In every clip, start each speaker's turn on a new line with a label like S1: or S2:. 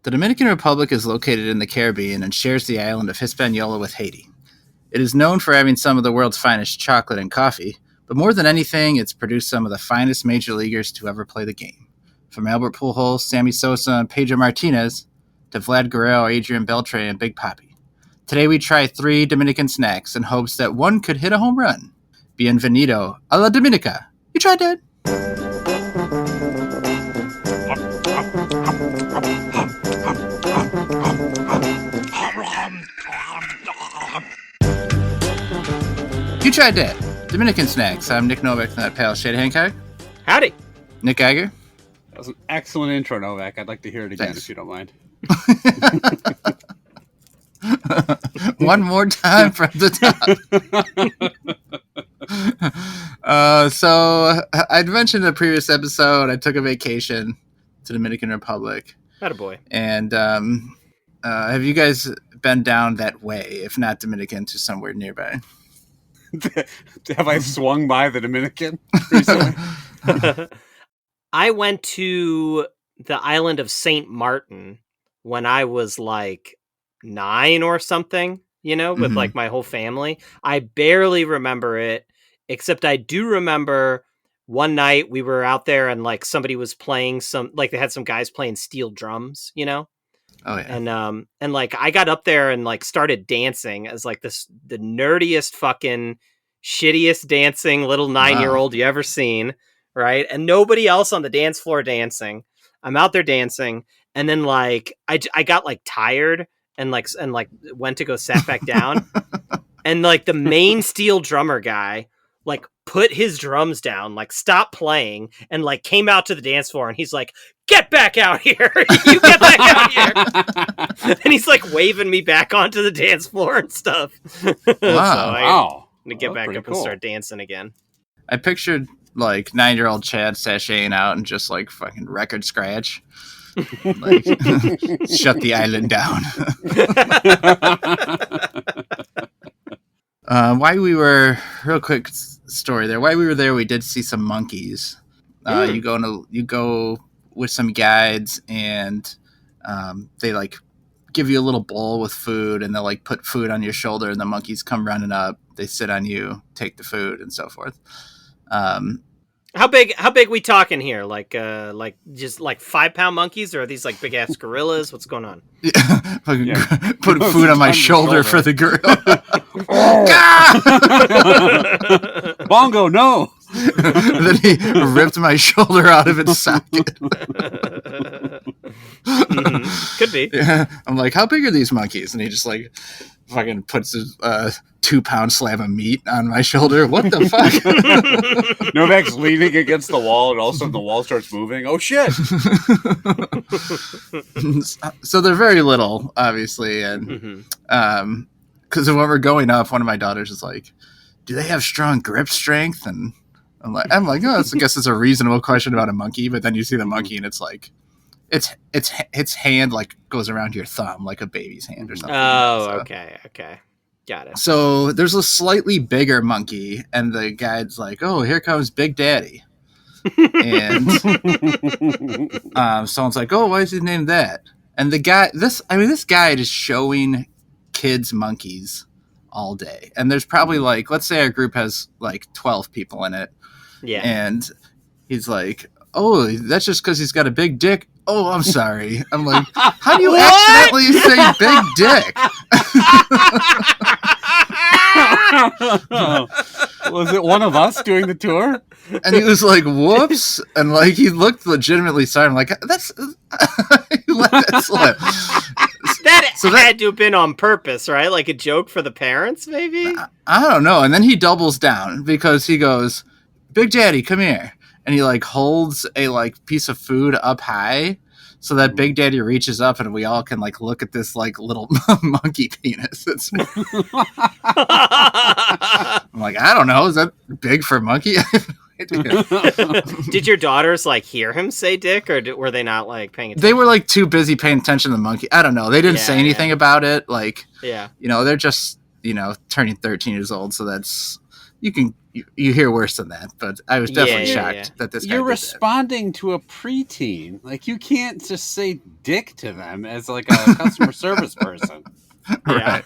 S1: The Dominican Republic is located in the Caribbean and shares the island of Hispaniola with Haiti. It is known for having some of the world's finest chocolate and coffee, but more than anything, it's produced some of the finest major leaguers to ever play the game. From Albert Pujols, Sammy Sosa, and Pedro Martinez, to Vlad Guerrero, Adrian Beltre, and Big Papi. Today we try 3 Dominican snacks in hopes that one could hit a home run. Bienvenido a la Dominica. You tried that? You tried that. Dominican snacks. I'm Nick Novak, that pal Shade Hancock.
S2: Howdy.
S1: Nick Geiger.
S3: That was an excellent intro, Novak. I'd like to hear it again, if you don't mind.
S1: One more time from the top. So I'd mentioned in a previous episode, I took a vacation to Dominican Republic.
S2: Attaboy.
S1: And have you guys been down that way, if not Dominican, to somewhere nearby?
S3: Have I swung by the Dominican recently?
S2: I went to the island of St. Martin when I was like 9 or something, with like my whole family. I barely remember it, except I do remember one night we were out there and like somebody was playing they had some guys playing steel drums,
S1: Oh yeah.
S2: And like I got up there and like started dancing as like the nerdiest fucking shittiest dancing little 9-year-old you ever seen, right? And nobody else on the dance floor dancing. I'm out there dancing, and then like I got like tired and went to go sat back down, and like the main steel drummer guy like put his drums down, like stopped playing, and like came out to the dance floor, and he's like, "Get back out here! You get back out here!" And he's like waving me back onto the dance floor and stuff.
S1: Wow.
S2: To get back up and start dancing again.
S1: I pictured like 9-year-old Chad sashaying out and just like fucking record scratch. Like, shut the island down. Real quick story there. While we were there, we did see some monkeys. You go with some guides, and they like give you a little bowl with food, and they'll like put food on your shoulder, and the monkeys come running up. They sit on you, take the food, and so forth.
S2: How big we talking here? Like just like 5-pound monkeys, or are these like big ass gorillas? What's going on?
S1: Put food on my shoulder for the gorilla.
S3: Bongo, no.
S1: Then he ripped my shoulder out of its socket.
S2: Could be.
S1: Yeah, I'm like, how big are these monkeys? And he just like fucking puts a 2-pound slab of meat on my shoulder. What the fuck?
S3: Novak's leaning against the wall, and all of a sudden the wall starts moving. Oh shit!
S1: So they're very little, obviously, and because when we're going up, one of my daughters is like, "Do they have strong grip strength?" And I'm like, oh, I guess it's a reasonable question about a monkey. But then you see the monkey, and it's like, its hand like goes around your thumb like a baby's hand or something.
S2: Oh, okay, got it.
S1: So there's a slightly bigger monkey, and the guide's like, "Oh, here comes Big Daddy." And someone's like, "Oh, why is he named that?" And this guide is showing kids monkeys all day, and there's probably like, let's say our group has like 12 people in it, and he's like, "Oh, that's just because he's got a big dick." Oh, I'm sorry. I'm like, how do you accidentally say big dick?
S3: Was it one of us doing the tour?
S1: And he was like, "Whoops!" And like he looked legitimately sorry. I'm like, "That's he let that slip."
S2: That had to have been on purpose, right? Like a joke for the parents, maybe.
S1: I don't know. And then he doubles down because he goes, "Big Daddy, come here." And he like holds a like piece of food up high so that Big Daddy reaches up and we all can like look at this like little monkey penis. I'm like, I don't know. Is that big for a monkey?
S2: Did your daughters like hear him say dick, or were they not like paying attention?
S1: They were like too busy paying attention to the monkey. I don't know. They didn't say anything about it. Like, they're just, turning 13 years old. So you hear worse than that, but I was definitely
S2: Yeah.
S1: shocked that this guy
S3: You're
S1: did
S3: responding to a preteen. Like, you can't just say dick to them as like a customer service person.
S1: that.
S2: Yeah.
S1: Right.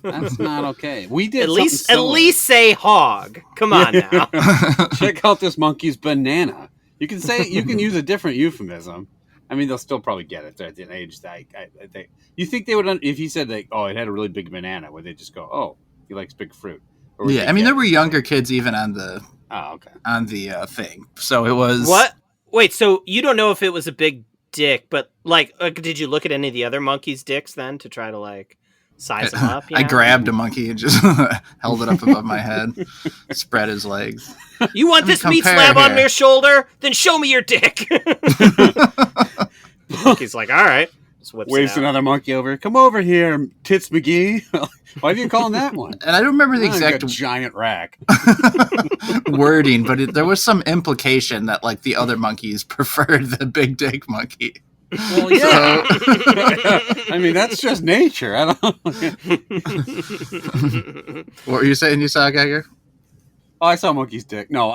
S3: That's not okay. We did
S2: At least
S3: something
S2: say hog. Come on now.
S3: similar. Check out this monkey's banana. You can use a different euphemism. I mean, they'll still probably get it. They're at an age that I think. You think they would, if he said like, "Oh, it had a really big banana," would they just go, "Oh, he likes big fruit"? Or would
S1: Yeah,
S3: they
S1: I mean,
S3: get
S1: there were
S3: it?
S1: younger kids even on the
S3: Oh, okay.
S1: thing, so it was
S2: What? Wait, so you don't know if it was a big dick, but like, did you look at any of the other monkeys' dicks then to try to like size them up?
S1: I grabbed a monkey and just held it up above my head, spread his legs.
S2: You want this meat
S1: compare
S2: slab on
S1: here.
S2: your shoulder? Then show me your dick. Monkey's like, all right. Just whips
S3: Waves
S2: it out.
S3: another monkey over. Come over here, Tits McGee. Why do you call him that one?
S1: And I don't remember the
S3: Oh,
S1: exact
S3: got a giant rack.
S1: wording, but there was some implication that like the other monkeys preferred the big dick monkey.
S3: Well, yeah. I mean, that's just nature. I don't.
S1: What were you saying you saw, Geiger?
S3: Oh, I saw monkey's dick. No,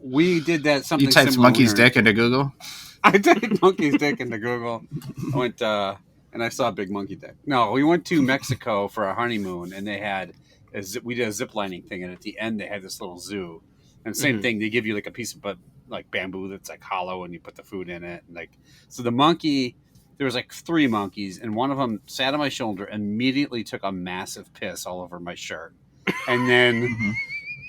S3: we did that something.
S1: You typed
S3: similar
S1: monkey's
S3: when we were-
S1: dick into Google?
S3: I typed monkey's dick into Google. I went and I saw a big monkey dick. No, we went to Mexico for our honeymoon, and they had we did a zip lining thing, and at the end they had this little zoo. And same thing, they give you like a piece of like bamboo that's like hollow, and you put the food in it. And like, so the monkey, there was like 3 monkeys, and one of them sat on my shoulder, immediately took a massive piss all over my shirt, and then.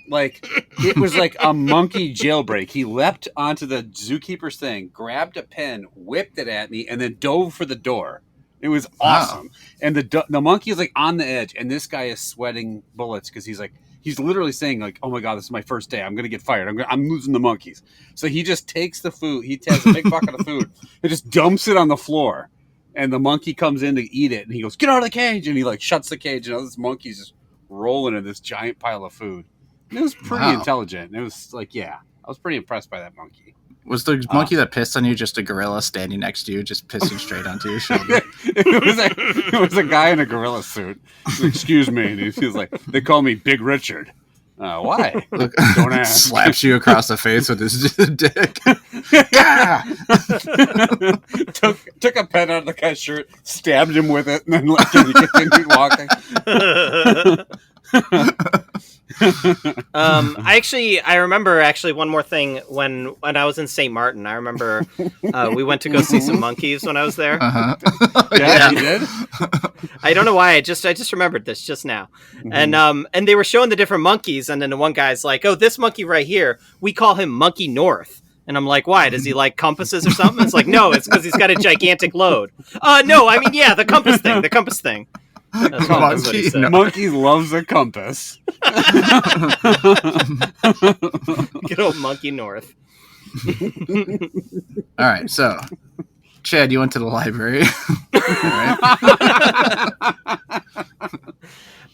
S3: Like, it was like a monkey jailbreak. He leapt onto the zookeeper's thing, grabbed a pen, whipped it at me, and then dove for the door. It was awesome. Wow. And the monkey is like on the edge, and this guy is sweating bullets because he's literally saying like, "Oh my god, this is my first day. I'm gonna get fired. I'm losing the monkeys." So he just takes the food. He has a big bucket of food and just dumps it on the floor. And the monkey comes in to eat it, and he goes, "Get out of the cage!" And he like shuts the cage, and this monkey's just rolling in this giant pile of food. It was pretty intelligent. It was like, yeah, I was pretty impressed by that monkey.
S1: Was the monkey that pissed on you just a gorilla standing next to you, just pissing straight onto your shoulder?
S3: it was a guy in a gorilla suit. Excuse me. And he was like, they call me Big Richard. Why?
S1: Look,
S3: don't ask.
S1: Slaps you across the face with his dick.
S3: took a pen out of the guy's shirt, stabbed him with it, and then let him continue walking.
S2: I remember one more thing when I was in St. Martin. I remember we went to go see some monkeys when I was there.
S3: Yeah, you did.
S2: I don't know why. I just remembered this just now. Mm-hmm. And they were showing the different monkeys, and then the one guy's like, "Oh, this monkey right here, we call him Monkey North." And I'm like, "Why? Does he like compasses or something?" It's like, "No, it's because he's got a gigantic load." No, I mean, yeah, the compass thing. That's what he said.
S3: Monkey loves a compass.
S2: Good old Monkey North.
S1: All right, so Chad, you went to the library.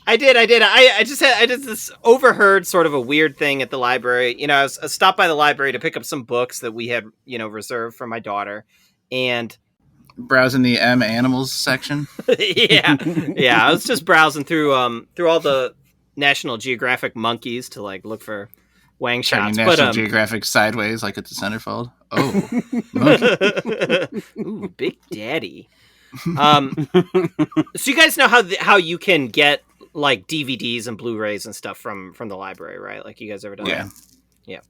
S2: I did. I just this overheard sort of a weird thing at the library. You know, I stopped by the library to pick up some books that we had, reserved for my daughter, and
S1: browsing the M animals section.
S2: yeah. I was just browsing through all the National Geographic monkeys to like look for wang shots.
S1: National Geographic sideways, like it's a centerfold. Oh, monkey.
S2: Ooh, Big Daddy. So you guys know how you can get like DVDs and Blu-rays and stuff from the library, right? Like, you guys ever done that? Yeah.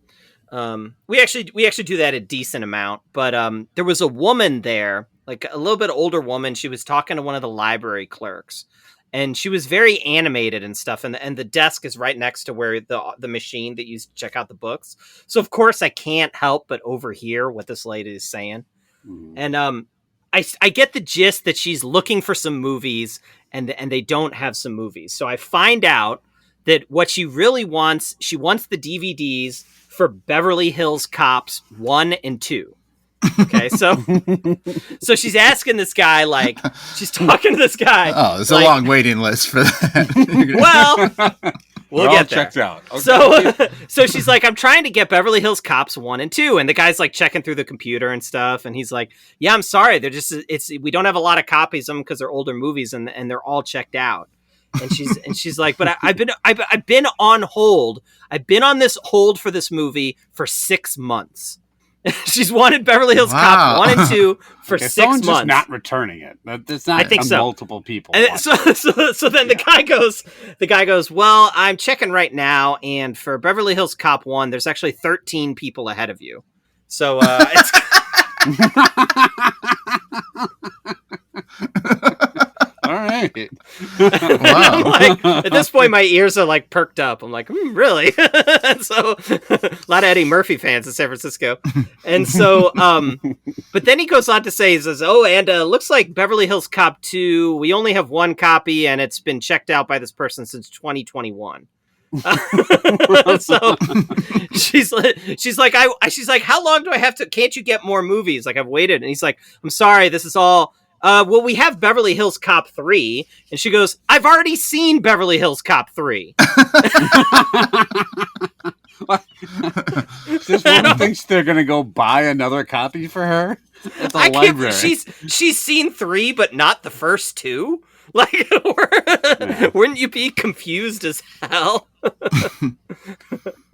S2: We actually do that a decent amount, but there was a woman there, like a little bit older woman. She was talking to one of the library clerks, and she was very animated and stuff. And the desk is right next to where the machine that you use to check out the books. So of course I can't help but overhear what this lady is saying. Mm. And I get the gist that she's looking for some movies, and they don't have some movies. So I find out that what she really wants, she wants the DVDs for Beverly Hills Cops 1 and 2. Okay, so she's asking this guy, like, she's talking to this guy.
S1: Oh, there's like, a long waiting list for that.
S2: Well, we'll get there.
S3: Checked out. Okay.
S2: So she's like, I'm trying to get Beverly Hills Cops 1 and 2, and the guy's like checking through the computer and stuff, and he's like, "Yeah, I'm sorry, we don't have a lot of copies of them because they're older movies, and they're all checked out." And she's like, but I've been on hold. I've been on this hold for this movie for 6 months. She's wanted Beverly Hills Cop 1 and 2 for 6 months.
S3: Just not returning it. That's not.
S2: I think so.
S3: Multiple people.
S2: And so then the guy goes, well, I'm checking right now, and for Beverly Hills Cop 1, there's actually 13 people ahead of you. So it's.
S3: All right.
S1: Wow.
S2: Like, at this point, my ears are like perked up. I'm like, really? So a lot of Eddie Murphy fans in San Francisco. And so, but then he goes on to say, he says, oh, and looks like Beverly Hills Cop 2, we only have 1 copy and it's been checked out by this person since 2021. So she's like, how long do I have to, can't you get more movies? Like, I've waited. And he's like, I'm sorry, this is all. Well, we have Beverly Hills Cop 3. And she goes, I've already seen Beverly Hills Cop 3.
S3: This woman thinks they're going to go buy another copy for her at the library.
S2: She's seen 3, but not the first 2. Like, wouldn't you be confused as hell?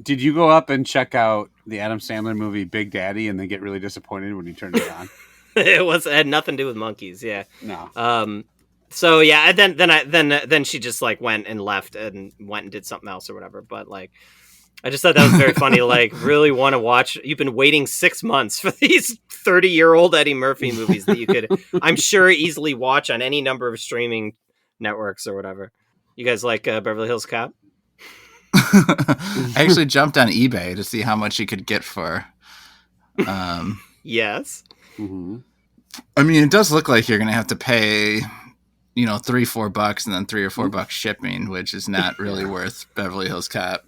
S3: Did you go up and check out the Adam Sandler movie Big Daddy and then get really disappointed when you turned it on?
S2: It had nothing to do with monkeys. Yeah.
S3: No.
S2: So yeah, and then she just like went and left and went and did something else or whatever. But like, I just thought that was very funny. Like, really want to watch? You've been waiting 6 months for these 30-year-old Eddie Murphy movies that you could, I'm sure, easily watch on any number of streaming networks or whatever. You guys like Beverly Hills Cop?
S1: I actually jumped on eBay to see how much you could get for.
S2: Yes.
S3: Mm-hmm.
S1: I mean, it does look like you're going to have to pay, $3-4 and then $3 or $4 shipping, which is not really worth Beverly Hills Cop.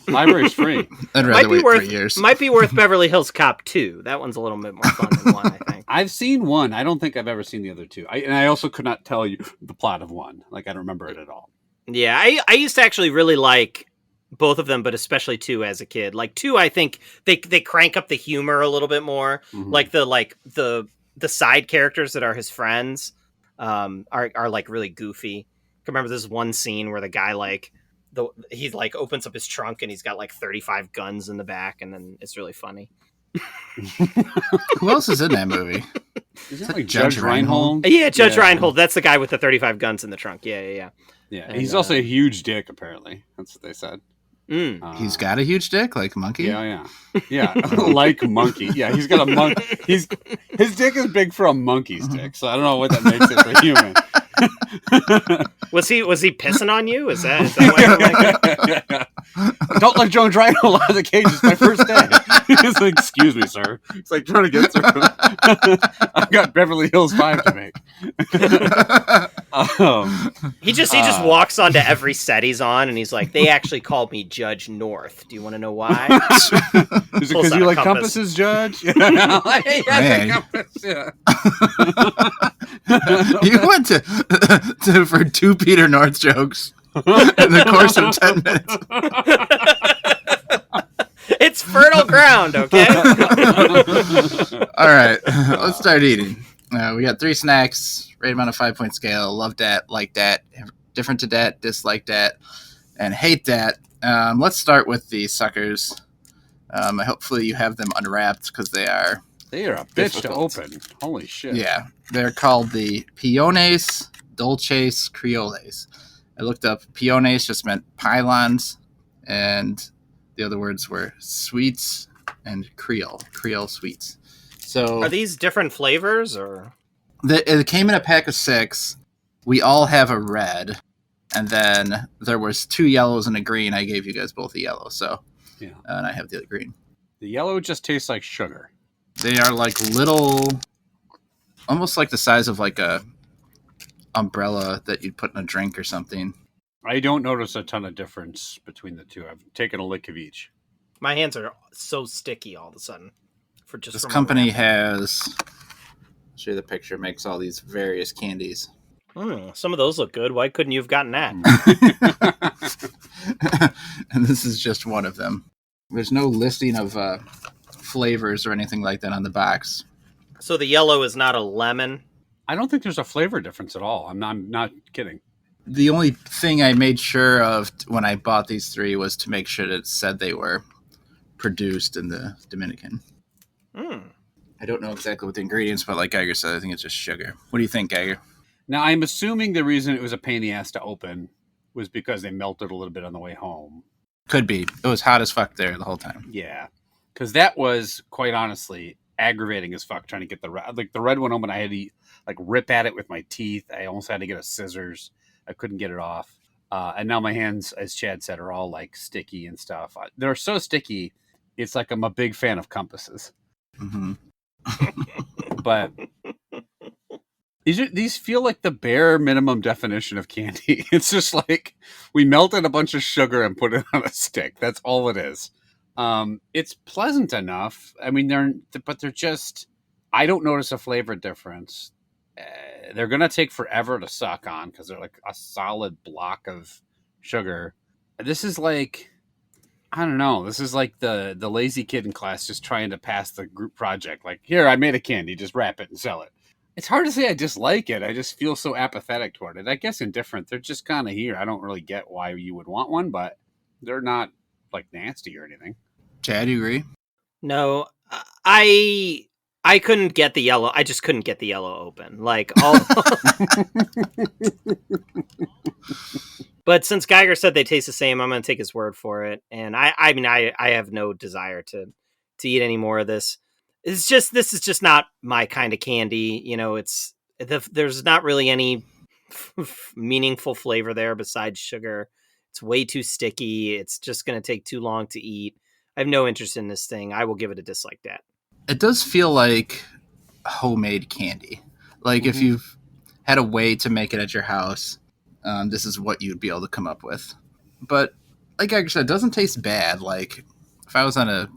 S3: Library's free.
S1: I'd rather wait 3 years.
S2: Might be worth Beverly Hills Cop 2. That one's a little bit more fun than 1, I think.
S3: I've seen 1. I don't think I've ever seen the other 2. And I also could not tell you the plot of 1. Like, I don't remember it at all.
S2: Yeah, I used to actually really like both of them, but especially 2 as a kid. Like 2, I think they crank up the humor a little bit more.
S3: Mm-hmm.
S2: Like the side characters that are his friends are like really goofy. I remember this one scene where the guy he opens up his trunk and he's got like 35 guns in the back, and then it's really funny.
S1: Who else is in that movie?
S3: Is that like Judge Reinhold?
S2: Yeah, Judge Reinhold. That's the guy with the 35 guns in the trunk. Yeah.
S3: Yeah, and he's also a huge dick, apparently. That's what they said.
S1: He's got a huge dick, like Monkey?
S3: Yeah. Like Monkey. Yeah, he's got a monkey. His dick is big for a monkey's dick, so I don't know what that makes it for human.
S2: Was he pissing on you? Is that why you like it?
S3: Don't let Joan Reinhold out of the cage. It's my first day. He's like, excuse me, sir. It's like trying to get through. I've got Beverly Hills 5 to make.
S2: He just walks onto every set he's on, and he's like, they actually called me Judge North. Do you want to know why?
S3: Is it because you like compasses, Judge? Compass, yeah.
S1: You went to for 2 Peter North jokes in the course of 10 minutes.
S2: It's fertile ground, okay?
S1: All right, let's start eating. We got 3 snacks, rate them on a 5-point scale. Love that, like that, different to that, dislike that, and hate that. Let's start with the suckers. Hopefully you have them unwrapped because they are
S3: a bitch to open. Holy shit.
S1: Yeah, they're called the Pilones Dulces Criollos. I looked up Pilones just meant pylons, and the other words were sweets and Creole sweets. So
S2: are these different flavors, or?
S1: It came in a pack of 6. We all have a red, and then there was 2 yellows and a green. I gave you guys both a yellow, so yeah, and I have the other green.
S3: The yellow just tastes like sugar.
S1: They are like little, almost like the size of like a umbrella that you'd put in a drink or something.
S3: I don't notice a ton of difference between the 2. I've taken a lick of each.
S2: My hands are so sticky all of a sudden.
S1: This company has, I'll show you the picture, makes all these various candies.
S2: Some of those look good. Why couldn't you have gotten that?
S1: And this is just one of them. There's no listing of flavors or anything like that on the box.
S2: So the yellow is not a lemon?
S3: I don't think there's a flavor difference at all. I'm not kidding.
S1: The only thing I made sure of when I bought these 3 was to make sure that it said they were produced in the Dominican. I don't know exactly what the ingredients, but like Geiger said, I think it's just sugar. What do you think, Geiger?
S3: Now, I'm assuming the reason it was a pain in the ass to open was because they melted a little bit on the way home.
S1: Could be. It was hot as fuck there the whole time.
S3: Yeah. Because that was, quite honestly, aggravating as fuck trying to get the red one open. I had to rip at it with my teeth. I almost had to get a scissors. I couldn't get it off. And now my hands, as Chad said, are all like sticky and stuff. They're so sticky. It's like I'm a big fan of compasses.
S1: Mm-hmm.
S3: But these feel like the bare minimum definition of candy. It's just like we melted a bunch of sugar and put it on a stick. That's all it is. It's pleasant enough. I mean, they're just, I don't notice a flavor difference. They're going to take forever to suck on because they're like a solid block of sugar. This is like, I don't know. This is like the lazy kid in class just trying to pass the group project. Like, here, I made a candy, just wrap it and sell it. It's hard to say I dislike it. I just feel so apathetic toward it. I guess indifferent. They're just kind of here. I don't really get why you would want one, but they're not like nasty or anything.
S1: Chad, you agree?
S2: No, I couldn't get the yellow. I just couldn't get the yellow open. Like all. But since Geiger said they taste the same, I'm going to take his word for it. And I mean, I have no desire to eat any more of this. This is just not my kind of candy. You know, there's not really any meaningful flavor there besides sugar. It's way too sticky. It's just going to take too long to eat. I have no interest in this thing. I will give it a dislike that.
S1: It does feel like homemade candy. Like if you've had a way to make it at your house, this is what you'd be able to come up with. But like I said, it doesn't taste bad. Like if I was on a,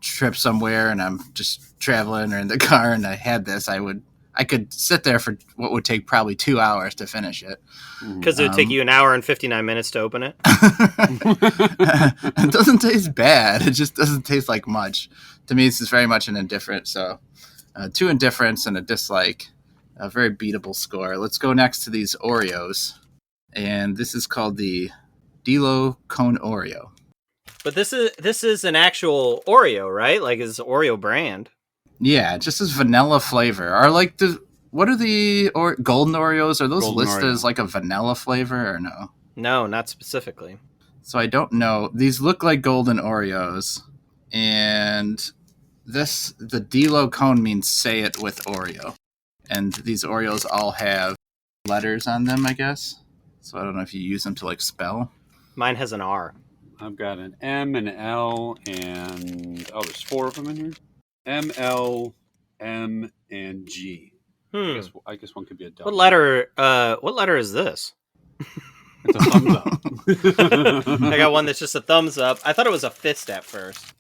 S1: trip somewhere and I'm just traveling or in the car and I had this, I could sit there for what would take probably 2 hours to finish it.
S2: Because it would take you an hour and 59 minutes to open it.
S1: It doesn't taste bad. It just doesn't taste like much. To me, this is very much an indifferent. So 2 indifferents and a dislike. A very beatable score. Let's go next to these Oreos. And this is called the Dil-Con Oreo.
S2: But this is an actual Oreo, right? Like it's an Oreo brand.
S1: Yeah, it just as vanilla flavor. What are the golden Oreos? Are those
S3: Golden
S1: listed
S3: Oreo.
S1: as like a vanilla flavor or no?
S2: No, not specifically.
S1: So I don't know. These look like golden Oreos. And the Dil-Con means say it with Oreo. And these Oreos all have letters on them, I guess. So I don't know if you use them to like spell.
S2: Mine has an R.
S3: I've got an M and an L and there's 4 of them in here. M, L, M, and G. I guess one could be a W.
S2: What letter is this?
S3: It's a thumbs up.
S2: I got one that's just a thumbs up. I thought it was a fist at first.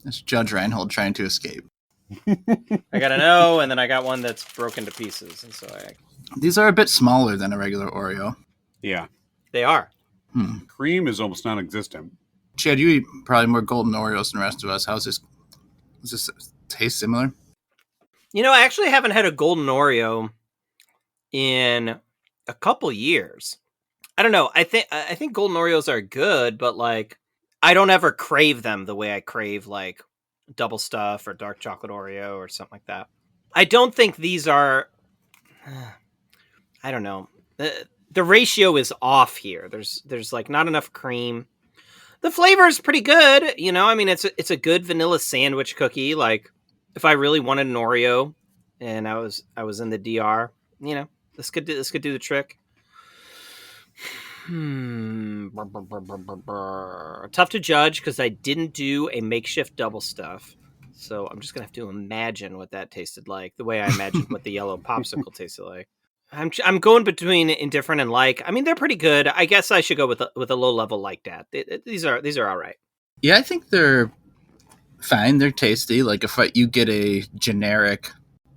S1: It's Judge Reinhold trying to escape.
S2: I got an O, and then I got one that's broken to pieces, and so
S1: These are a bit smaller than a regular Oreo.
S3: Yeah.
S2: they are.
S3: Cream is almost non-existent.
S1: Chad, you eat probably more golden Oreos than the rest of us. Does this taste similar?
S2: You know, I actually haven't had a golden Oreo in a couple years. I don't know. I think golden Oreos are good, but like I don't ever crave them the way I crave like double stuff or dark chocolate Oreo or something like that. I don't think these are. I don't know. The ratio is off here. There's like not enough cream. The flavor is pretty good. You know, I mean, it's a good vanilla sandwich cookie. Like if I really wanted an Oreo and I was in the DR, you know, this could do the trick. Tough to judge because I didn't do a makeshift double stuff. So I'm just gonna have to imagine what that tasted like, the way I imagined what the yellow popsicle tasted like. I'm going between indifferent and like. I mean, they're pretty good. I guess I should go with a low level like that. These are all right.
S1: Yeah, I think they're fine. They're tasty. Like if you get a generic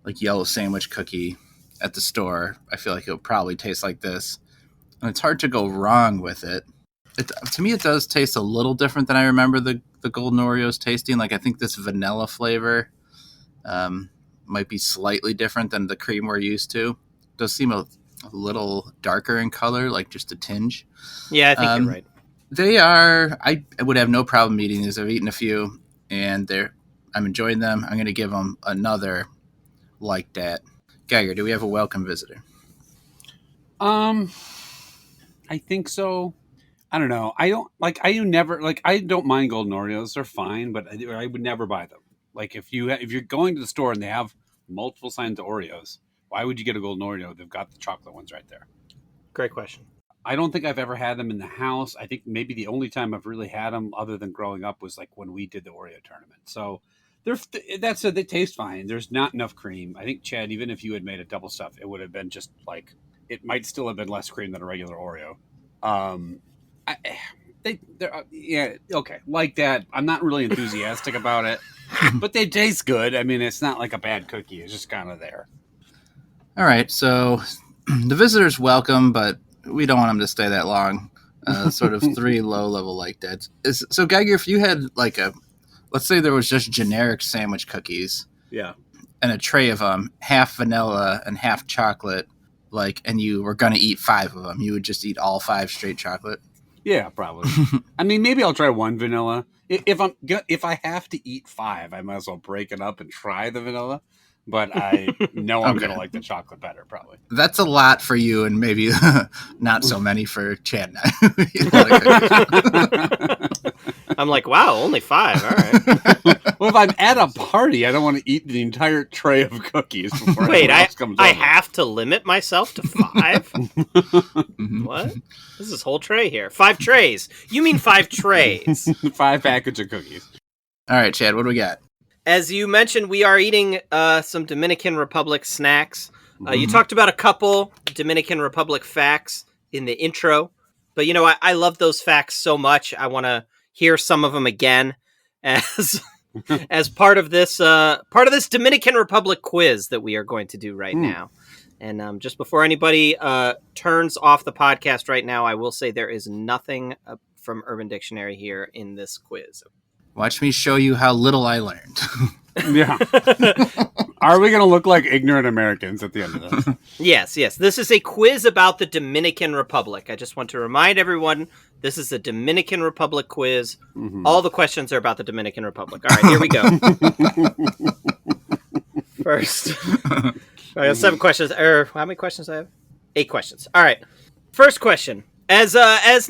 S1: like yellow sandwich cookie at the store, I feel like it'll probably taste like this. And it's hard to go wrong with it. To me, it does taste a little different than I remember the golden Oreos tasting. Like I think this vanilla flavor might be slightly different than the cream we're used to. It does seem a little darker in color, like just a tinge.
S2: Yeah, I think you're right.
S1: They are. I would have no problem eating these. I've eaten a few, and I'm enjoying them. I'm going to give them another like that. Geiger, do we have a welcome visitor?
S3: I think so. I don't know. I don't mind golden Oreos. They're fine, but I would never buy them. Like if you're going to the store and they have multiple signs of Oreos, why would you get a golden Oreo? They've got the chocolate ones right there.
S2: Great question.
S3: I don't think I've ever had them in the house. I think maybe the only time I've really had them other than growing up was like when we did the Oreo tournament. So they taste fine. There's not enough cream. I think, Chad, even if you had made a double stuff, it would have been just like, it might still have been less cream than a regular Oreo. Yeah, okay, like that. I'm not really enthusiastic about it, but they taste good. I mean, it's not like a bad cookie. It's just kind of there.
S1: All right, so the visitor's welcome, but we don't want them to stay that long. Sort of 3 low-level like that. So, Geiger, if you had like let's say there was just generic sandwich cookies,
S3: yeah,
S1: and a tray of them, half vanilla and half chocolate, and you were gonna eat 5 of them, you would just eat all 5 straight chocolate.
S3: Yeah, probably. I mean, maybe I'll try one vanilla. If I have to eat 5, I might as well break it up and try the vanilla. But I know I'm gonna like the chocolate better, probably.
S1: That's a lot for you, and maybe not so many for Chad and
S3: I.
S2: I'm like, wow, only 5. All right.
S3: Well, if I'm at a party, I don't want to eat the entire tray of cookies before
S2: Wait,
S3: else comes
S2: I
S3: over.
S2: have to limit myself to 5? What? This is whole tray here. 5 trays. You mean 5 trays?
S3: 5 package of cookies.
S1: All right, Chad, what do we got?
S2: As you mentioned, we are eating some Dominican Republic snacks. You talked about a couple Dominican Republic facts in the intro, but I love those facts so much. I want to hear some of them again as as part of this Dominican Republic quiz that we are going to do right now. And just before anybody turns off the podcast right now, I will say there is nothing from Urban Dictionary here in this quiz.
S1: Watch me show you how little I learned.
S3: Yeah. Are we going to look like ignorant Americans at the end of this?
S2: Yes. This is a quiz about the Dominican Republic. I just want to remind everyone, this is a Dominican Republic quiz. Mm-hmm. All the questions are about the Dominican Republic. All right, here we go. First, I have 7 questions. How many questions do I have? 8 questions. All right. First question. As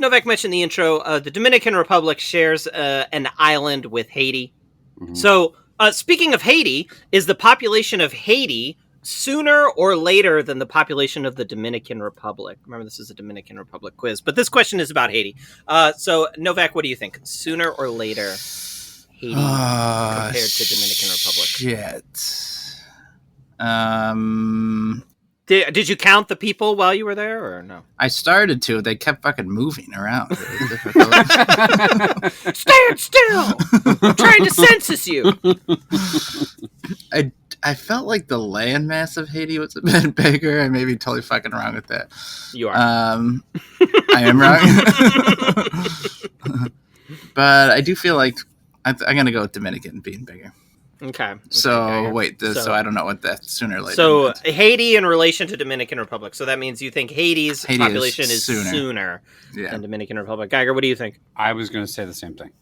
S2: Novak mentioned in the intro, the Dominican Republic shares an island with Haiti. Mm-hmm. So, speaking of Haiti, is the population of Haiti sooner or later than the population of the Dominican Republic? Remember, this is a Dominican Republic quiz, but this question is about Haiti. So, Novak, what do you think? Sooner or later, Haiti compared to Dominican Republic?
S1: Shit.
S2: Did you count the people while you were there, or no?
S1: I started to. They kept fucking moving around.
S2: Stand still! I'm trying to census you.
S1: I felt like the landmass of Haiti was a bit bigger. I may be totally fucking wrong with that.
S2: You are.
S1: I am wrong. But I do feel like I'm going to go with Dominican being bigger.
S2: Okay.
S1: So wait, so I don't know what that sooner or later.
S2: So means. Haiti in relation to Dominican Republic. So that means you think Haiti population is sooner than Dominican Republic. Geiger, what do you think?
S3: I was going to say the same thing.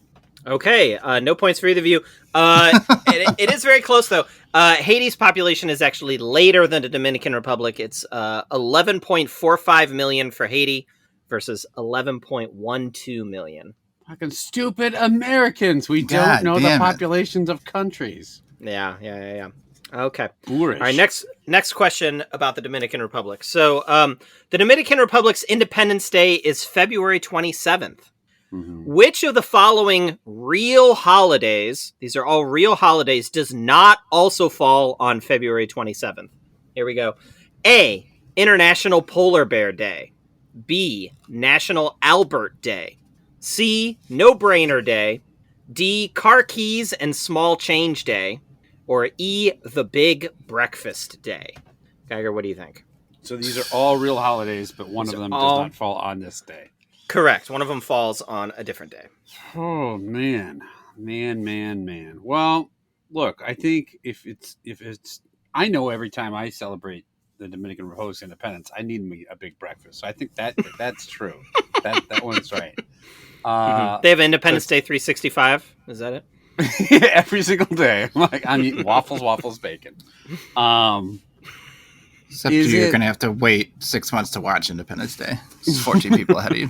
S2: Okay, no points for either of you. It is very close though. Haiti's population is actually later than the Dominican Republic. It's 11.45 million for Haiti versus 11.12 million.
S3: Fucking stupid Americans. We don't know the populations of countries.
S2: Yeah. Okay.
S3: Boorish.
S2: All right, next question about the Dominican Republic. So the Dominican Republic's Independence Day is February 27th. Mm-hmm. Which of the following real holidays, these are all real holidays, does not also fall on February 27th? Here we go. A, International Polar Bear Day. B, National Albert Day. C, No Brainer Day. D, Car Keys and Small Change Day. Or E, The Big Breakfast Day. Geiger, what do you think?
S3: So these are all real holidays, but one of them does not fall on this day.
S2: Correct. One of them falls on a different day.
S3: Oh, man. Well, look, I think if it's I know every time I celebrate the Dominican Republic's independence, I need me a big breakfast. So I think that's true. that one's right.
S2: They have Independence Day 365. Is that it?
S3: Every single day. I'm eating waffles, bacon.
S1: Except you're going to have to wait 6 months to watch Independence Day. There's 14 people ahead of you.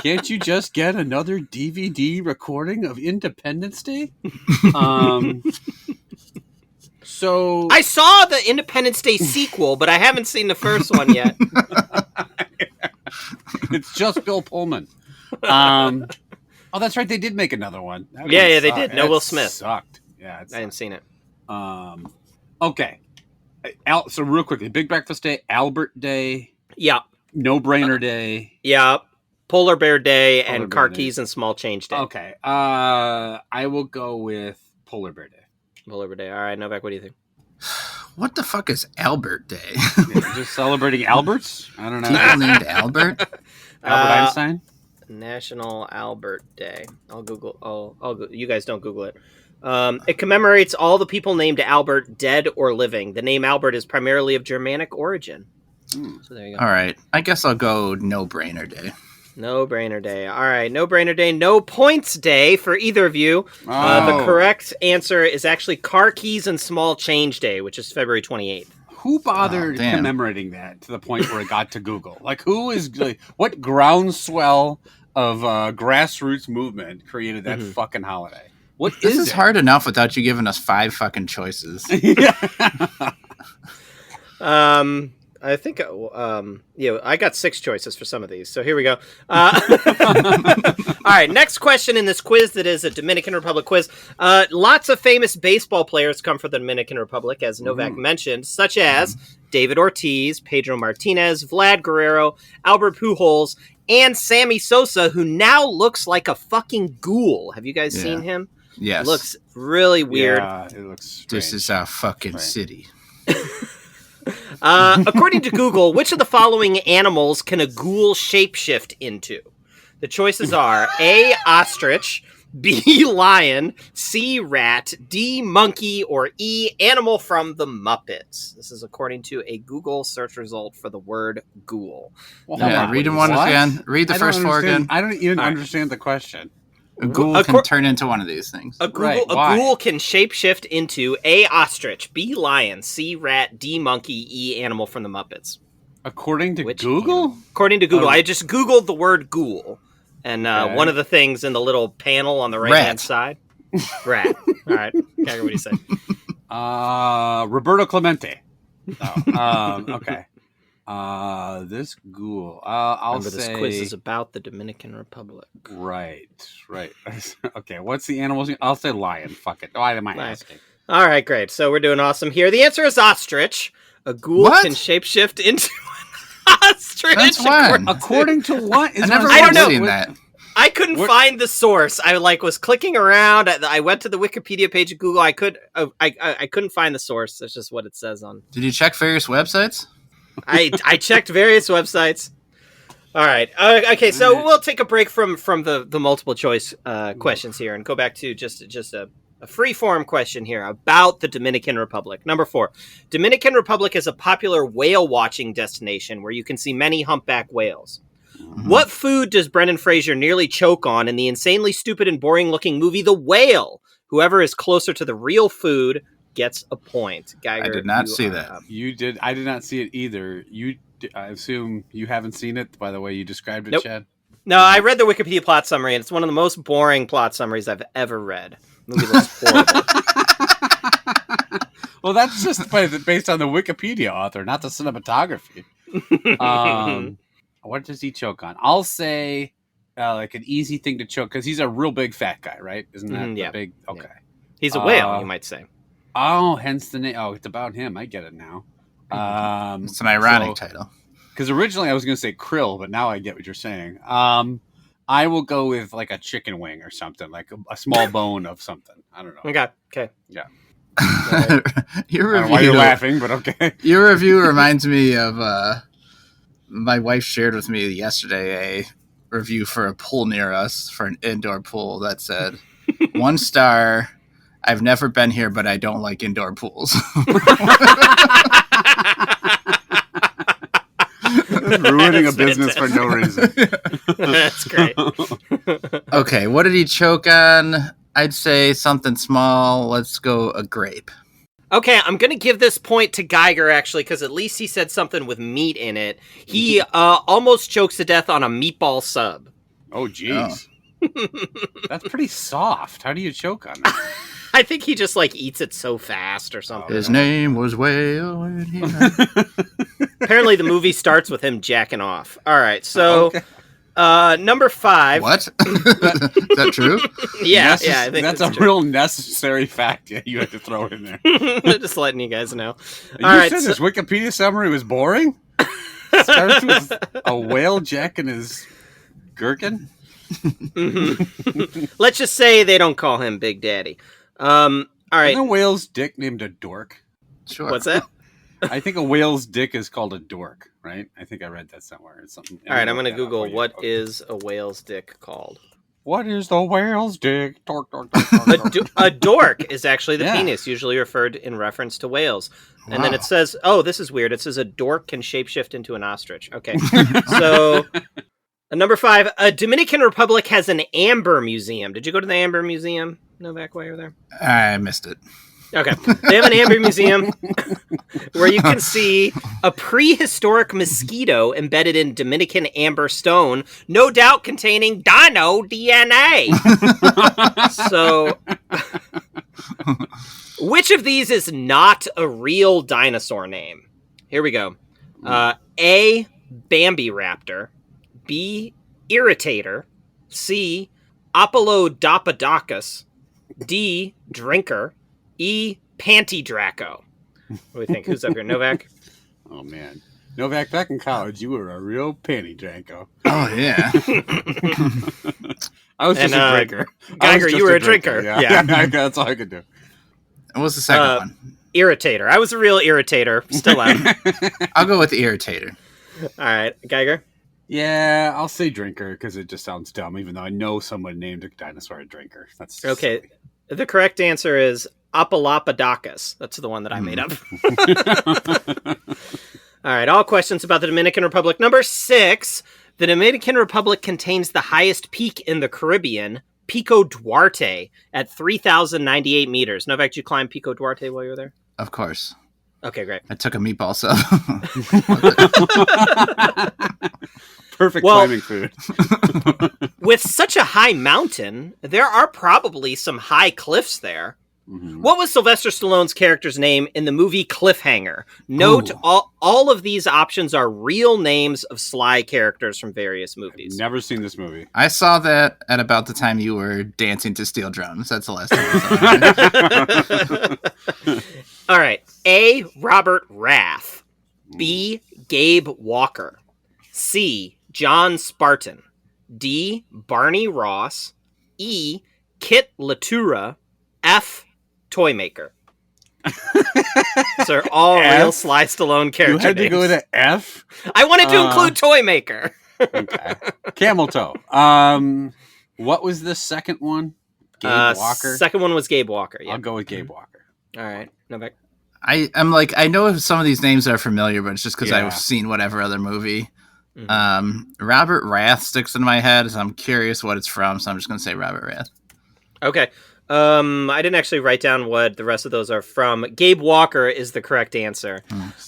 S3: Can't you just get another DVD recording of Independence Day? So
S2: I saw the Independence Day sequel, but I haven't seen the first one yet.
S3: It's just Bill Pullman. Oh, that's right. They did make another one.
S2: Yeah, they did. No Will Smith.
S3: Sucked. Yeah,
S2: I hadn't seen it.
S3: Okay. So real quickly, Big Breakfast Day, Albert Day.
S2: Yeah.
S3: No Brainer Day.
S2: Yeah. Polar Bear Day and Car Keys and Small Change Day.
S3: Okay. I will go with Polar Bear Day.
S2: Polar Bear Day. All right, Novak, what do you think?
S1: What the fuck is Albert Day?
S3: Just celebrating Alberts? I don't know.
S1: People named Albert?
S3: Albert Einstein?
S2: National Albert Day. I'll Google. You guys don't Google it. It commemorates all the people named Albert, dead or living. The name Albert is primarily of Germanic origin. So there you go.
S1: All right. I guess I'll go No Brainer Day.
S2: No Brainer Day. All right. No Brainer Day. No Points Day for either of you.
S3: Oh.
S2: The correct answer is actually Car Keys and Small Change Day, which is February 28th.
S3: Who bothered commemorating that to the point where it got to Google? What groundswell of grassroots movement created that fucking holiday?
S1: This is hard enough without you giving us 5 fucking choices.
S2: I think, I got 6 choices for some of these. So here we go. All right. Next question in this quiz that is a Dominican Republic quiz. Lots of famous baseball players come from the Dominican Republic, as Novak mentioned, such as David Ortiz, Pedro Martinez, Vlad Guerrero, Albert Pujols, and Sammy Sosa, who now looks like a fucking ghoul. Have you guys seen him?
S1: Yes.
S2: It looks really weird.
S3: Yeah, it looks strange.
S1: This is our fucking city.
S2: According to Google, which of the following animals can a ghoul shapeshift into? The choices are A, ostrich, B, lion, C, rat, D, monkey, or E, animal from the Muppets. This is according to a Google search result for the word ghoul.
S1: Well, read them one again. Read the first 4 again.
S3: I don't even understand the question.
S1: A ghoul can turn into one of these things.
S2: A ghoul can shapeshift into A, ostrich, B, lion, C, rat, D, monkey, E, animal from the Muppets.
S3: According to Google?
S2: According to Google. I just Googled the word ghoul. And one of the things in the little panel on the right-hand side. Rat. All right. Gagger, what do you say?
S3: Roberto Clemente. Okay. This ghoul.
S2: Remember, this quiz is about the Dominican Republic.
S3: Right. Okay, what's the animals? I'll say lion. Fuck it. Why am I asking?
S2: All right, great. So we're doing awesome here. The answer is ostrich. A ghoul can shapeshift into an ostrich.
S1: That's fine.
S3: According to what?
S1: I never seen that.
S2: I couldn't find the source. I was clicking around. I went to the Wikipedia page of Google. I couldn't find the source. That's just what it says on.
S1: Did you check various websites?
S2: I checked various websites. All right. Okay. So we'll take a break from the multiple choice questions here and go back to just a free form question here about the Dominican Republic. Number 4, Dominican Republic is a popular whale watching destination where you can see many humpback whales. What food does Brendan Fraser nearly choke on in the insanely stupid and boring looking movie The Whale? Whoever is closer to the real food gets a point. Geiger,
S1: I did not see that.
S3: You did. I did not see it either. I assume you haven't seen it by the way you described it,
S2: Nope.
S3: Chad?
S2: No, I read the Wikipedia plot summary, and it's one of the most boring plot summaries I've ever read. The movie looks horrible.
S3: Well, that's just based on the Wikipedia author, not the cinematography. What does he choke on? I'll say like an easy thing to choke because he's a real big fat guy, right? Isn't that the big? Okay,
S2: yeah. He's a whale, you might say.
S3: Oh, hence the name. Oh, it's about him. I get it now.
S1: It's an ironic title.
S3: Because originally I was going to say krill, but now I get what you're saying. I will go with like a chicken wing or something, like a small bone of something. I don't know.
S2: Okay.
S3: Yeah.
S1: Your review,
S3: I don't know why you're laughing, but okay.
S1: Your review reminds me of my wife shared with me yesterday a review for a pool near us, for an indoor pool that said 1 star. I've never been here, but I don't like indoor pools.
S3: Ruining a business for no reason.
S2: That's great.
S1: Okay, what did he choke on? I'd say something small. Let's go a grape.
S2: Okay, I'm going to give this point to Geiger, actually, because at least he said something with meat in it. He almost chokes to death on a meatball sub.
S3: Oh, jeez. That's pretty soft. How do you choke on that?
S2: I think he just, like, eats it so fast or something.
S1: His name was Whale.
S2: Apparently the movie starts with him jacking off. All right, so... Okay. Number 5.
S1: What? Is that true?
S2: Yeah, I think
S3: that's a
S2: true.
S3: Real necessary fact. Yeah, you had to throw it in there.
S2: Just letting you guys know.
S3: You said this Wikipedia summary was boring? It starts with a whale jacking his gherkin?
S2: Mm-hmm. Let's just say they don't call him Big Daddy. All right.
S3: Isn't a whale's dick named a dork?
S1: Sure.
S2: What's that?
S3: I think a whale's dick is called a dork, right? I think I read that somewhere. It's something.
S2: All right, I'm going to Google what is a whale's dick called.
S3: What is the whale's dick? Dork, dork, dork, dork, dork.
S2: A dork is actually the penis, usually referred in reference to whales. And then it says, oh, this is weird. It says a dork can shapeshift into an ostrich. Okay. So, number 5, a Dominican Republic has an amber museum. Did you go to the amber museum, Novak, while you were there?
S1: I missed it.
S2: Okay. They have an amber museum where you can see a prehistoric mosquito embedded in Dominican amber stone, no doubt containing dino DNA. So, which of these is not a real dinosaur name? Here we go. A, Bambi Raptor. B, Irritator. C, Apollodopadacus. D, Drinker. E, Panty Draco. What do we think? Who's up here? Novak?
S3: Oh, man. Novak, back in college, you were a real panty Draco.
S1: Oh, yeah.
S3: I was just a drinker.
S2: Geiger, you were a drinker.
S3: Yeah. That's all I could do.
S1: What was the second one?
S2: Irritator. I was a real irritator. Still am.
S1: I'll go with the Irritator.
S2: All right. Geiger?
S3: Yeah, I'll say drinker because it just sounds dumb, even though I know someone named a dinosaur a drinker. That's
S2: okay.
S3: Silly.
S2: The correct answer is Apollodopadacus. That's the one that I made up. All right, all questions about the Dominican Republic. Number 6, the Dominican Republic contains the highest peak in the Caribbean, Pico Duarte, at 3,098 meters. Novak, did you climb Pico Duarte while you were there?
S1: Of course.
S2: Okay, great.
S1: I took a meatball sub.
S3: Perfect climbing food.
S2: With such a high mountain, there are probably some high cliffs there. Mm-hmm. What was Sylvester Stallone's character's name in the movie Cliffhanger? Note, all of these options are real names of sly characters from various movies.
S3: I've never seen this movie.
S1: I saw that at about the time you were dancing to steel drums. That's the last time I saw it.
S2: All right. A, Robert Rath. B, Gabe Walker. C, John Spartan. D, Barney Ross. E, Kit Latura. F, Toymaker. So all real Sly Stallone characters.
S3: You had to go to F?
S2: I wanted to include Toymaker.
S3: Okay. Camel Toe. What was the second one? Gabe Walker?
S2: Second one was Gabe Walker. Yeah.
S3: I'll go with Gabe Walker.
S2: All right. Novak.
S1: I'm like, I know some of these names are familiar, but it's just because I've seen whatever other movie. Mm-hmm. Robert Rath sticks in my head, so I'm curious what it's from, so I'm just going to say Robert Rath.
S2: Okay. I didn't actually write down what the rest of those are from. Gabe Walker is the correct answer.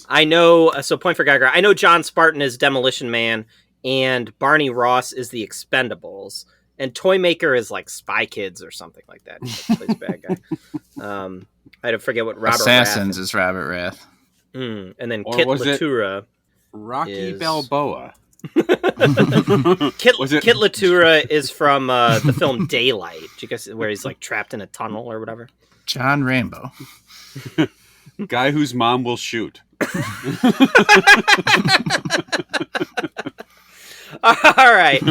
S2: I know, so point for Geiger. I know John Spartan is Demolition Man, and Barney Ross is the Expendables, and Toymaker is like Spy Kids or something like that. He plays bad guy. I had to forget what Robert
S1: Assassins
S2: Rath
S1: is Robert Rath.
S2: And then Kit Latura.
S3: Rocky Balboa.
S2: Kit Latura is from the film Daylight. Do you guess where he's like trapped in a tunnel or whatever?
S1: John Rambo.
S3: Guy whose mom will shoot.
S2: All right.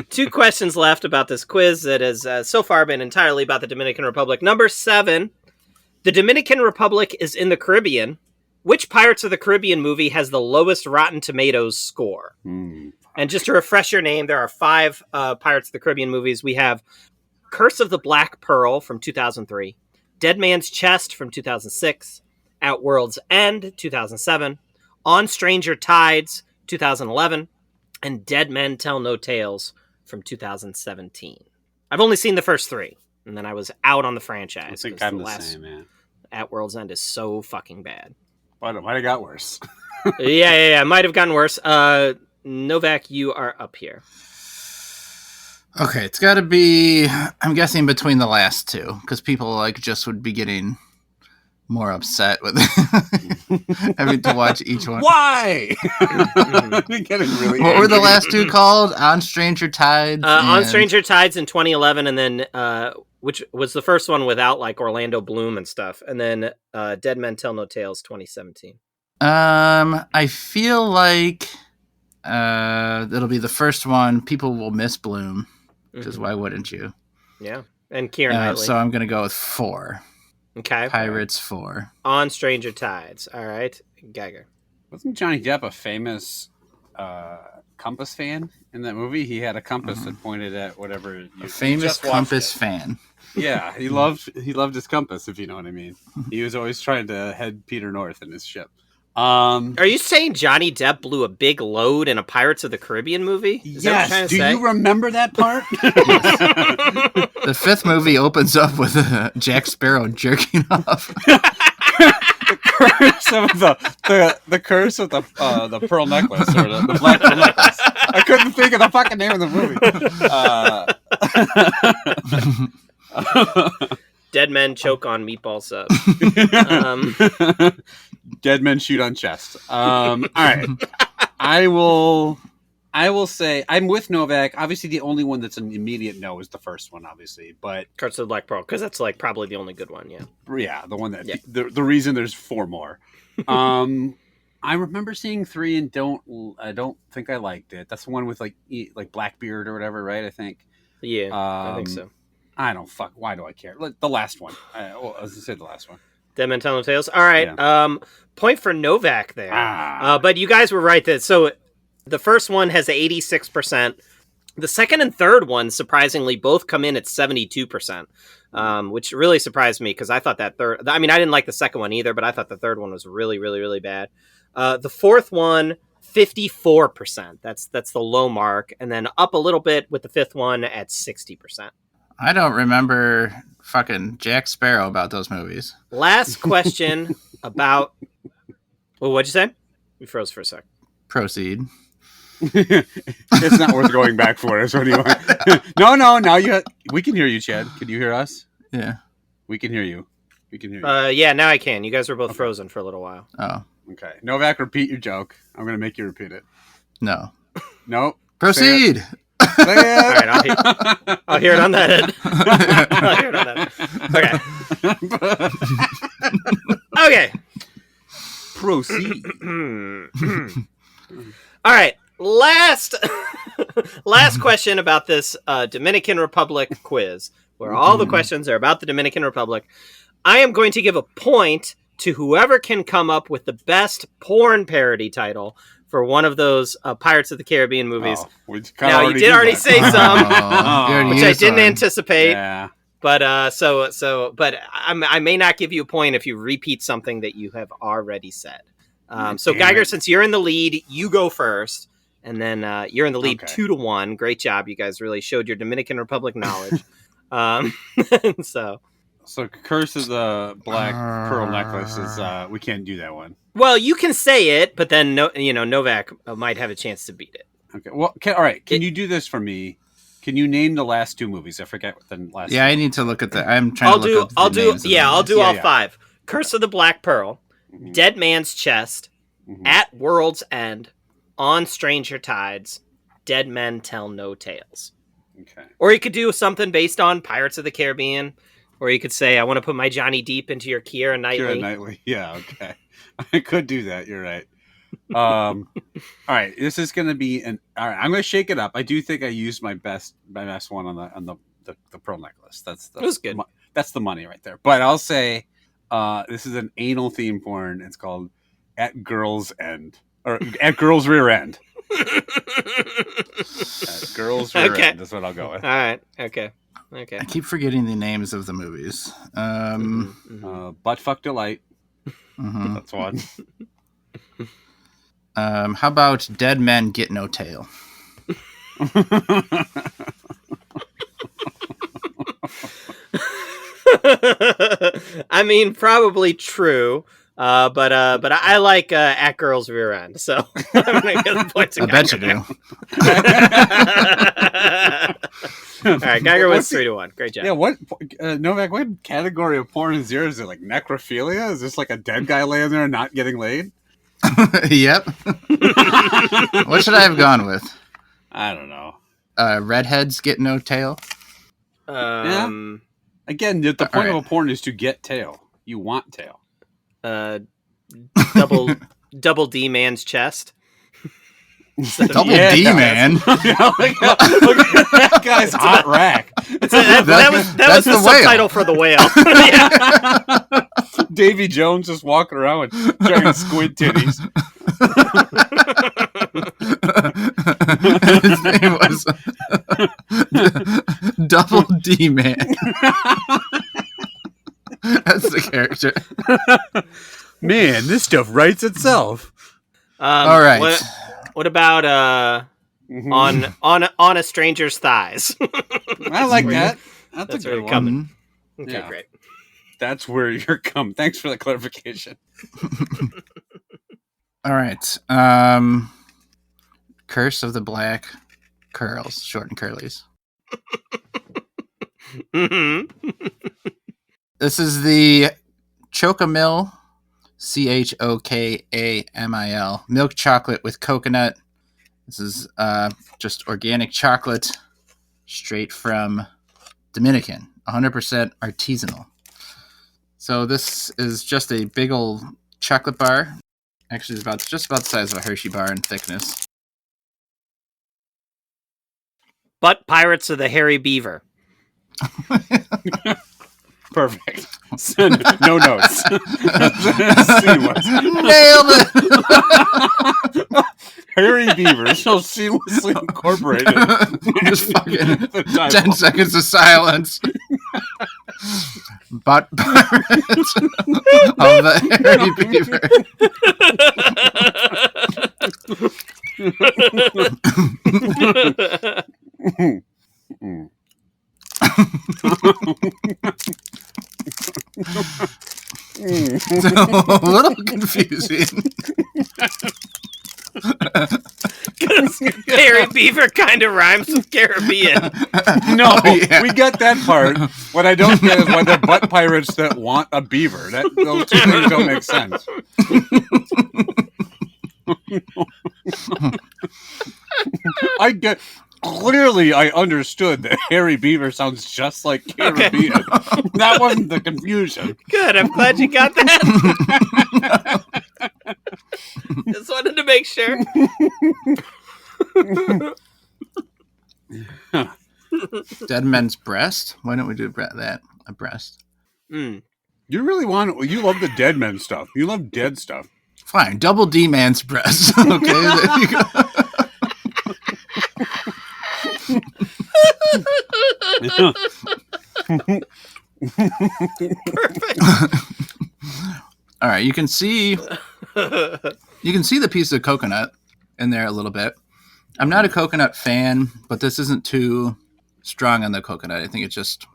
S2: 2 questions left about this quiz that has so far been entirely about the Dominican Republic. Number 7. The Dominican Republic is in the Caribbean. Which Pirates of the Caribbean movie has the lowest Rotten Tomatoes score? And just to refresh your name, there are 5 Pirates of the Caribbean movies. We have Curse of the Black Pearl from 2003, Dead Man's Chest from 2006, At World's End 2007, On Stranger Tides 2011, and Dead Men Tell No Tales from 2017. I've only seen the first three, and then I was out on the franchise.
S3: I think I'm the same, man.
S2: At World's End is so fucking bad.
S3: But it might have got worse.
S2: Yeah. Might have gotten worse. Novak, you are up here.
S1: Okay, it's got to be, I'm guessing, between the last two, because people like just would be getting more upset with having to watch each one.
S3: Why? Getting really
S1: what were the last two called? On Stranger Tides?
S2: On Stranger Tides in 2011, and then, which was the first one without like Orlando Bloom and stuff, and then Dead Men Tell No Tales 2017.
S1: I feel like it'll be the first one. People will miss Bloom. Because why wouldn't you?
S2: Yeah. And Keira Knightley.
S1: So I'm going to go with 4.
S2: Okay.
S1: Pirates 4.
S2: On Stranger Tides. All right. Geiger.
S3: Wasn't Johnny Depp a famous compass fan in that movie? He had a compass that pointed at whatever.
S1: A famous compass fan.
S3: Yeah, he loved his compass, if you know what I mean. He was always trying to head Peter north in his ship.
S2: Are you saying Johnny Depp blew a big load in a Pirates of the Caribbean movie?
S3: Yes. Do you remember that part?
S1: The 5th movie opens up with Jack Sparrow jerking off.
S3: The curse of the pearl necklace, or the black pearl necklace. I couldn't think of the fucking name of the movie.
S2: Dead men choke on meatball sub.
S3: Dead men shoot on chest. All right. I will say I'm with Novak. Obviously, the only one that's an immediate no is the first one, obviously. But
S2: Curse of the Black Pearl, because that's like probably the only good one. Yeah.
S3: Yeah, the one that the reason there's 4 more. I remember seeing 3 and I don't think I liked it. That's the one with like Blackbeard or whatever, right? I think.
S2: Yeah, I think so.
S3: I don't fuck. Why do I care? The last one. I was gonna say the last one.
S2: Dead Men Tell No Tales. All right. Yeah. Point for Novak there. But you guys were right. So the first one has 86%. The second and third one, surprisingly, both come in at 72%, which really surprised me because I thought that third... I mean, I didn't like the second one either, but I thought the third one was really, really, really bad. The fourth one, 54%. That's the low mark. And then up a little bit with the fifth one at 60%.
S1: I don't remember fucking Jack Sparrow about those movies.
S2: Last question about... Well, what'd you say? You froze for a sec.
S1: Proceed.
S3: It's not worth going back for us. What do you want? No. Now we can hear you, Chad. Can you hear us?
S1: Yeah.
S3: We can hear you. We can hear you.
S2: Yeah, now I can. You guys were both frozen for a little while.
S1: Oh.
S3: Okay. Novak, repeat your joke. I'm going to make you repeat it.
S1: No.
S3: Nope.
S1: Proceed.
S3: Say it.
S2: All right, I'll hear it on that end. I'll hear it on that end. Okay.
S3: Proceed.
S2: All right. Last question about this Dominican Republic quiz, where all the questions are about the Dominican Republic. I am going to give a point to whoever can come up with the best porn parody title for one of those Pirates of the Caribbean movies. Now, you did already say some, which I didn't anticipate.
S3: Yeah.
S2: But but I may not give you a point if you repeat something that you have already said. So Geiger, since you're in the lead, you go first, and then you're in the lead 2-1. Great job, you guys really showed your Dominican Republic knowledge.
S3: So Curse of the Black Pearl Necklace is we can't do that one.
S2: Well, you can say it, but then Novak might have a chance to beat it.
S3: Okay. Well, all right. Can you do this for me? Can you name the last 2 movies? I forget what the last.
S1: Yeah, I need to look at the. I'm trying to look up
S2: I'll
S1: the
S2: do.
S1: names
S2: Yeah, I'll do all 5. Curse of the Black Pearl, Dead Man's Chest, At World's End, On Stranger Tides, Dead Men Tell No Tales.
S3: Okay.
S2: Or you could do something based on Pirates of the Caribbean, or you could say, I want to put my Johnny Depp into your Keira Knightley.
S3: Keira Knightley. Yeah. Okay. I could do that. You're right. All right. This is going to be all right. I'm going to shake it up. I do think I used my best one on the pearl necklace. That's
S2: was good.
S3: That's the money right there. But I'll say this is an anal theme porn. It's called At Girl's End, or At Girl's Rear End. At Girl's Rear End is what I'll go with.
S2: All right. Okay. Okay.
S1: I keep forgetting the names of the movies.
S3: Buttfuck Delight. That's one.
S1: How about Dead Men Get No Tail?
S2: I mean, probably true. But I like At Girl's Rear End, so I'm gonna give the point to
S1: I bet you do.
S2: All right, Geiger wins 3-1. Great job.
S3: Yeah, what Novak? What category of porn is yours? Is it like necrophilia? Is this like a dead guy laying there and not getting laid?
S1: Yep. What should I have gone with?
S3: I don't know.
S1: Redheads Get No Tail.
S3: Yeah. Again, the point of a porn is to get tail. You want tail.
S2: Double D man's chest.
S1: Double D man.
S3: Look at that guy's hot rack.
S2: That was the subtitle for the whale.
S3: Davy Jones just walking around with giant squid titties.
S1: His name was Double D Man. That's the character.
S3: Man, this stuff writes itself.
S1: All right.
S2: What about on a stranger's thighs?
S3: I like that. That's a good one.
S2: Coming. Okay,
S3: Yeah.
S2: great.
S3: That's where you're coming. Thanks for the clarification.
S1: All right. Curse of the Black Curls, short and curlies. This is the Chokamil, Chokamil milk chocolate with coconut. This is just organic chocolate, straight from Dominican, 100% artisanal. So this is just a big old chocolate bar. Actually, it's just about the size of a Hershey bar in thickness.
S2: But Pirates of the Hairy Beaver.
S3: Perfect. No notes.
S1: Nailed it!
S3: Hairy Beaver so seamlessly incorporated.
S1: Just fucking 10 seconds of silence. But Pirates of the Hairy Beaver. So, a little confusing.
S2: Because Hairy Beaver kind of rhymes with Caribbean.
S3: No, we got that part. What I don't get is why they're butt pirates that want a beaver. Those two things don't make sense. Clearly, I understood that Hairy Beaver sounds just like Caribbean. Okay. That wasn't the confusion.
S2: Good, I'm glad you got that. Just wanted to make sure.
S1: Dead Men's Breast? Why don't we do that? A breast.
S3: You really you love the dead men stuff. You love dead stuff.
S1: Fine. Double D Man's Breast. Okay, there you go.
S2: Perfect.
S1: All right, you can see the piece of coconut in there a little bit. I'm not a coconut fan, but this isn't too strong on the coconut. I think it just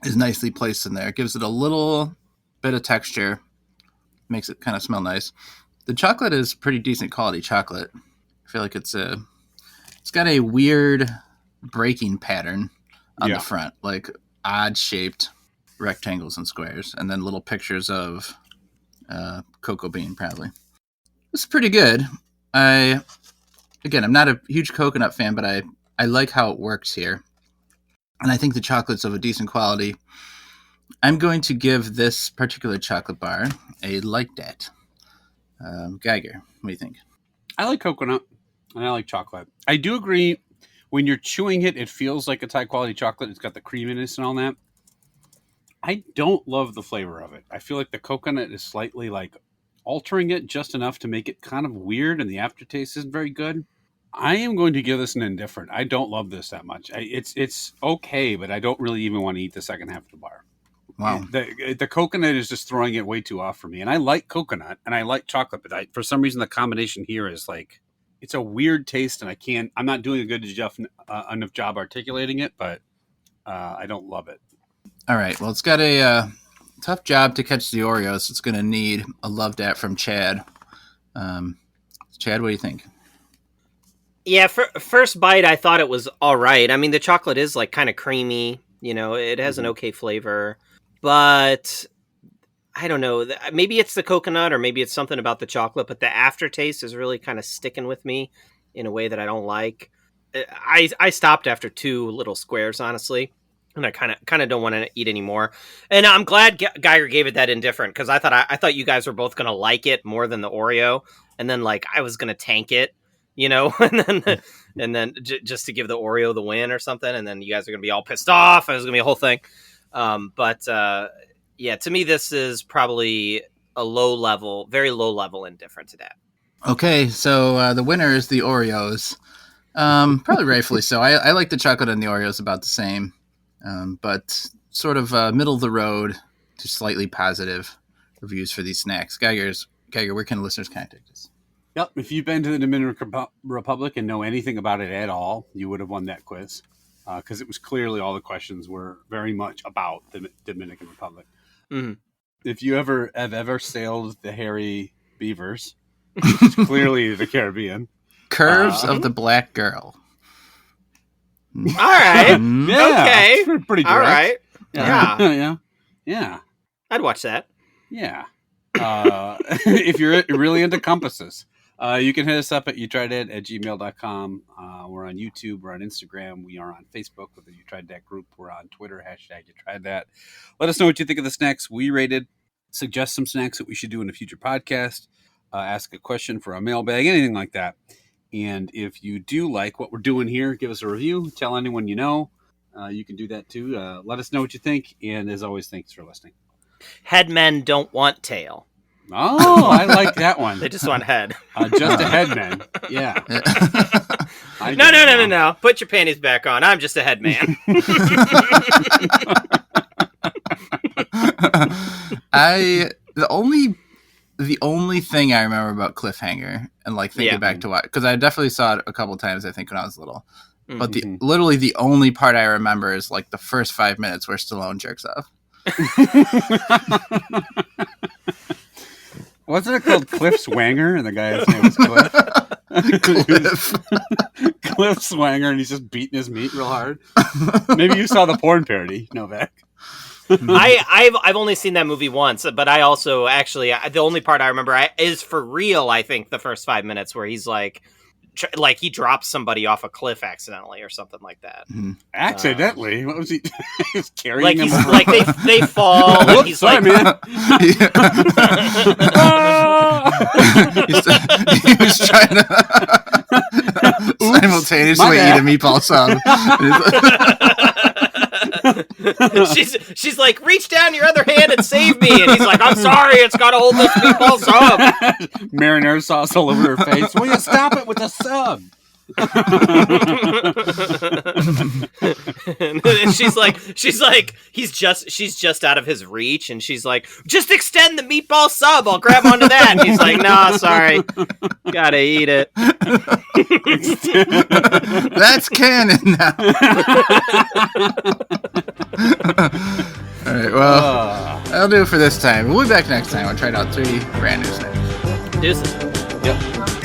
S1: is nicely placed in there. It gives it a little bit of texture, makes it kind of smell nice. The chocolate is pretty decent quality chocolate. I feel like it's got a weird breaking pattern on the front, like odd shaped rectangles and squares, and then little pictures of cocoa bean, probably. This is pretty good. I'm not a huge coconut fan, but I like how it works here. And I think the chocolate's of a decent quality. I'm going to give this particular chocolate bar a like that. Geiger, what do you think?
S3: I like coconut, and I like chocolate. I do agree, when you're chewing it, it feels like it's high-quality chocolate. It's got the creaminess and all that. I don't love the flavor of it. I feel like the coconut is slightly, altering it just enough to make it kind of weird, and the aftertaste isn't very good. I am going to give this an indifferent. I don't love this that much. It's okay, but I don't really even want to eat the second half of the bar.
S1: Wow.
S3: The coconut is just throwing it way too off for me. And I like coconut and I like chocolate, but for some reason the combination here is like, it's a weird taste, and I'm not doing a good enough job articulating it, but I don't love it.
S1: All right. Well, it's got a tough job to catch the Oreos. It's going to need a love dat from Chad. Chad, what do you think?
S2: Yeah, first bite, I thought it was all right. I mean, the chocolate is like kind of creamy. You know, it has an okay flavor, but I don't know. Maybe it's the coconut or maybe it's something about the chocolate, but the aftertaste is really kind of sticking with me in a way that I don't like. I stopped after 2 little squares, honestly, and I kind of don't want to eat anymore. And I'm glad Geiger gave it that indifferent, because I thought you guys were both going to like it more than the Oreo, and then like I was going to tank it, you know, and then just to give the Oreo the win or something, and then you guys are going to be all pissed off. It was going to be a whole thing. Yeah, to me, this is probably a very low level indifferent to that.
S1: Okay, so the winner is the Oreos. Probably rightfully so. I like the chocolate and the Oreos about the same, but sort of middle of the road to slightly positive reviews for these snacks. Geiger, where can listeners contact us?
S3: Yep, if you've been to the Dominican Republic and know anything about it at all, you would have won that quiz, because it was clearly all the questions were very much about the Dominican Republic.
S2: Mm-hmm.
S3: If you have ever sailed the Hairy Beavers, which is clearly the Caribbean.
S1: Curves of the Black Girl.
S2: All right.
S3: Yeah,
S2: okay.
S3: Pretty direct.
S2: All right.
S3: Yeah.
S2: I'd watch that.
S3: Yeah. If you're really into compasses, you can hit us up at youtrydat@gmail.com. We're on YouTube. We're on Instagram. We are on Facebook with the You Tried Dat group. We're on Twitter, #YouTriedThat. Let us know what you think of the snacks we rated. Suggest some snacks that we should do in a future podcast. Ask a question for a mailbag, anything like that. And if you do like what we're doing here, give us a review. Tell anyone you know. You can do that too. Let us know what you think. And as always, thanks for listening.
S2: Headmen don't want tail.
S3: Oh, I like that one.
S2: They just want head.
S3: Just a headman. Yeah.
S2: No. Put your panties back on. I'm just a headman.
S1: The only thing I remember about Cliffhanger and like thinking back to what, because I definitely saw it a couple times, I think, when I was little. But literally the only part I remember is like the first 5 minutes where Stallone jerks off.
S3: Wasn't it called Cliff Swanger? And the guy's name was Cliff. Cliff Swanger, and he's just beating his meat real hard. Maybe you saw the porn parody, Novak.
S2: I've only seen that movie once, but I also actually the only part I remember is for real. I think the first 5 minutes where he's like he drops somebody off a cliff accidentally or something like that.
S3: Accidentally? What was he? He's carrying
S2: like
S3: him.
S2: Like they fall. And he's
S3: sorry,
S2: like,
S3: man.
S1: He was trying to simultaneously eat a meatball sub.
S2: she's like, reach down your other hand and save me, and he's like, I'm sorry, it's got to hold this meatball sub.
S3: Marinara sauce all over her face. Will you stop it with the sub?
S2: And she's like, she's just out of his reach, and she's like, just extend the meatball sub, I'll grab onto that. And he's like, nah, sorry, gotta eat it.
S1: That's canon now. All right, well, that'll do it for this time. We'll be back next time. We'll try out 3 brand new snacks.
S2: Deuces.
S3: Yep.